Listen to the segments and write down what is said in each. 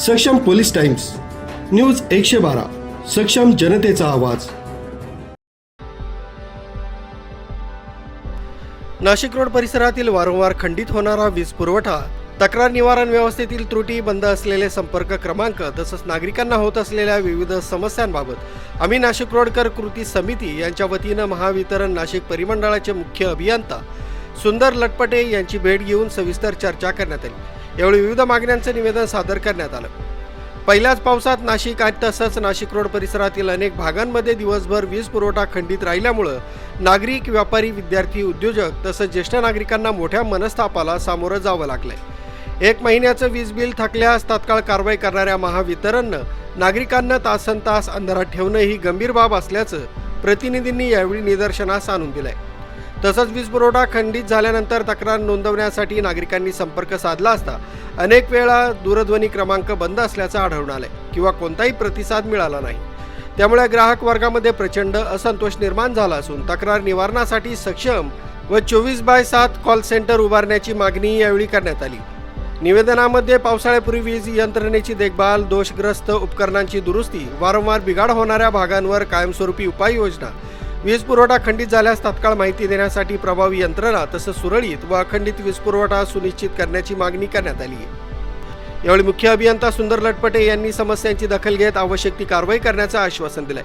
सक्षम police times, news 112, सक्षम जनतेचा आवाज। नाशिक रोड परिसरातील वारंवार खंडित होणारा वीज पुरवठा, तक्रार निवारण व्यवस्थेतील त्रुटी, बंद असलेले संपर्क क्रमांक तसंच नागरिकांना होत असलेल्या विविध समस्यांबाबत आम्ही नाशिक रोडकर कृती समिती यांच्या वतीनं महावितरण नाशिक परिमंडळाचे मुख्य अभियंता सुंदर लटपटे यांची भेट घेऊन सविस्तर चर्चा करण्यात आली। यावेळी विविध मागण्यांचं निवेदन सादर करण्यात आलं। पहिल्याच पावसात नाशिक आणि तसंच नाशिक रोड परिसरातील अनेक भागांमध्ये दिवसभर वीज पुरवठा खंडित राहिल्यामुळे नागरिक, व्यापारी, विद्यार्थी, उद्योजक तसंच ज्येष्ठ नागरिकांना मोठ्या मनस्तापाला सामोरं जावं लागलंय। 1 महिन्याचं वीज बिल थकल्यास तात्काळ कारवाई करणाऱ्या महावितरणनं नागरिकांना तासनतास अंधारात ठेवणं ही गंभीर बाब असल्याचं प्रतिनिधींनी यावेळी निदर्शनास आणून दिलंय। तसंच वीज पुरवठा खंडित झाल्यानंतर तक्रार नोंदवण्यासाठी नागरिकांनी संपर्क साधला असता अनेक वेळा दूरध्वनी क्रमांक बंद असल्याचं आढळून आलंय किंवा कोणताही प्रतिसाद मिळाला नाही। त्यामुळे ग्राहक वर्गामध्ये प्रचंड असंतोष निर्माण झाला असून तक्रार निवारणासाठी सक्षम व 24/7 कॉल सेंटर उभारण्याची मागणी यावेळी करण्यात आली। निवेदनामध्ये पावसाळ्यापूर्वी वीज यंत्रणेची देखभाल, दोषग्रस्त उपकरणांची दुरुस्ती, वारंवार बिघाड होणाऱ्या भागांवर कायमस्वरूपी उपाययोजना, वीज पुरवठा खंडित झाल्यास तात्काळ माहिती देण्यासाठी प्रभावी यंत्रणा तसंच सुरळीत व अखंडित वीज पुरवठा सुनिश्चित करण्याची मागणी करण्यात आली आहे। यावेळी मुख्य अभियंता सुंदर लटपटे यांनी समस्यांची दखल घेत आवश्यक ती कारवाई करण्याचं आश्वासन दिलंय।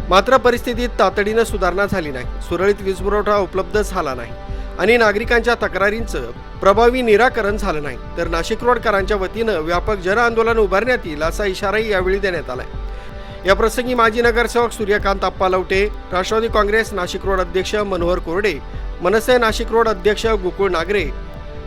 मात्र परिस्थितीत तातडीनं सुधारणा झाली नाही, सुरळीत वीज पुरवठा उपलब्ध झाला नाही आणि नागरिकांच्या तक्रारींचं प्रभावी निराकरण झालं नाही तर नाशिक रोडकरांच्या वतीनं व्यापक जन आंदोलन उभारण्यात येईल असा इशाराही यावेळी देण्यात आलाय। या प्रसंगी माजी नगरसेवक सूर्यकांत आप्पा लवटे, राष्ट्रवादी काँग्रेस नाशिक रोड अध्यक्ष मनोहर कोरडे, मनसे नाशिक रोड अध्यक्ष गोकुळ नागरे,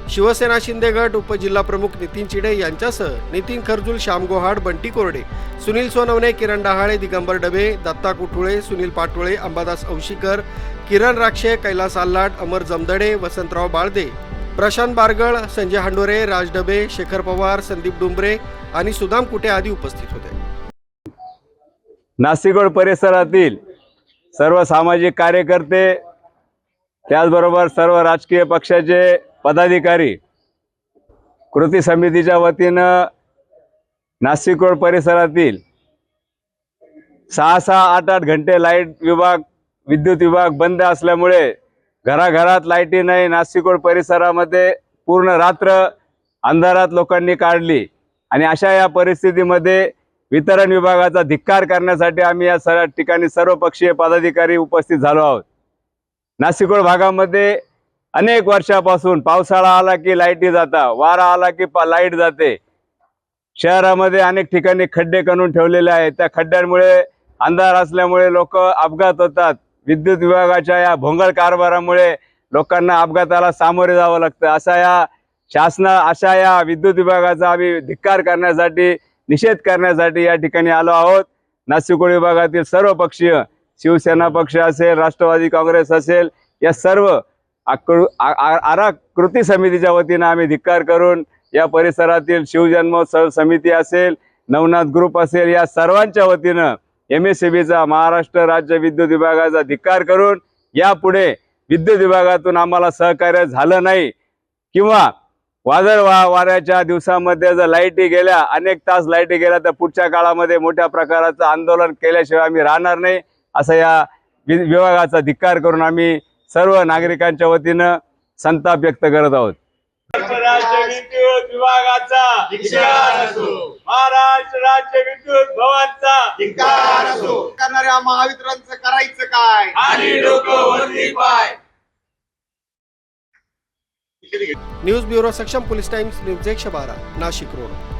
शिवसेना शिंदे गट उपजिल्हा प्रमुख नितीन चिडे यांच्यासह नितीन खरजूल, श्याम गोहाड, बंटी कोरडे, सुनील सोनवणे, किरण डहाळे, दिगंबर डबे, दत्ता कुठुळे, सुनील पाटोळे, अंबादास औशीकर, किरण राक्षे, कैलास आल्लाट, अमर जमदडे, वसंतराव बाळदे, प्रशांत बारगळ, संजय हांडोरे, राज डबे, शेखर पवार, संदीप डुंबरे आणि सुदाम कुटे आदी उपस्थित होते। नाशिक रोड परिसरातील सर्व सामाजिक कार्यकर्ते, त्याचबरोबर सर्व राजकीय पक्षाचे पदाधिकारी कृती समितीच्या वतीनं नाशिक रोड परिसरातील 6-6, 8-8 घंटे लाईट विभाग, विद्युत विभाग बंद असल्यामुळे घराघरात लाईटी नाही। नाशिक रोड परिसरामध्ये पूर्ण रात्र अंधारात लोकांनी काढली आणि अशा या परिस्थितीमध्ये वितरण विभागाचा धिक्कार करण्यासाठी आम्ही या सर्व ठिकाणी सर्वपक्षीय पदाधिकारी उपस्थित झालो आहोत। नाशिक रोड भागामध्ये अनेक वर्षापासून पावसाळा आला की लाईटी जाता, वारा आला की लाईट जाते। शहरामध्ये अनेक ठिकाणी खड्डे करून ठेवलेले आहेत, त्या खड्ड्यांमुळे अंधार असल्यामुळे लोक अपघात होतात। विद्युत विभागाच्या या भोंगळ कारभारामुळे लोकांना अपघाताला सामोरे जावं लागतं। अशा या विद्युत विभागाचा आम्ही धिक्कार करण्यासाठी, निषेध करण्यासाठी या ठिकाणी आलो आहोत। नाशिक रोड विभागातील सर्व पक्षीय, शिवसेना पक्ष असेल, राष्ट्रवादी काँग्रेस असेल, या सर्व कृती समितीच्या वतीनं आम्ही धिक्कार करून या परिसरातील शिवजन्मोत्सव समिती असेल, नवनाथ ग्रुप असेल, या सर्वांच्या वतीनं MSEBचा, महाराष्ट्र राज्य विद्युत विभागाचा धिक्कार करून यापुढे विद्युत विभागातून आम्हाला सहकार्य झालं नाही किंवा वादळ वाऱ्याच्या दिवसामध्ये जर लाईटी गेल्या, अनेक तास लाईटी गेल्या, तर पुढच्या काळामध्ये मोठ्या प्रकारचं आंदोलन केल्याशिवाय आम्ही राहणार नाही, असं या विभागाचा धिक्कार करून आम्ही सर्व नागरिकांच्या वतीनं संताप व्यक्त करत आहोत। राज्य विद्युत विभागाचा धिक्कार असो, महाराष्ट्र राज्य विद्युत भवनचा धिक्कार असो। करणाऱ्या महावितरणचं करायचं काय आणि डोकं वरती पाय। न्यूज ब्युरो, सक्षम police times, news 112, Nashik road.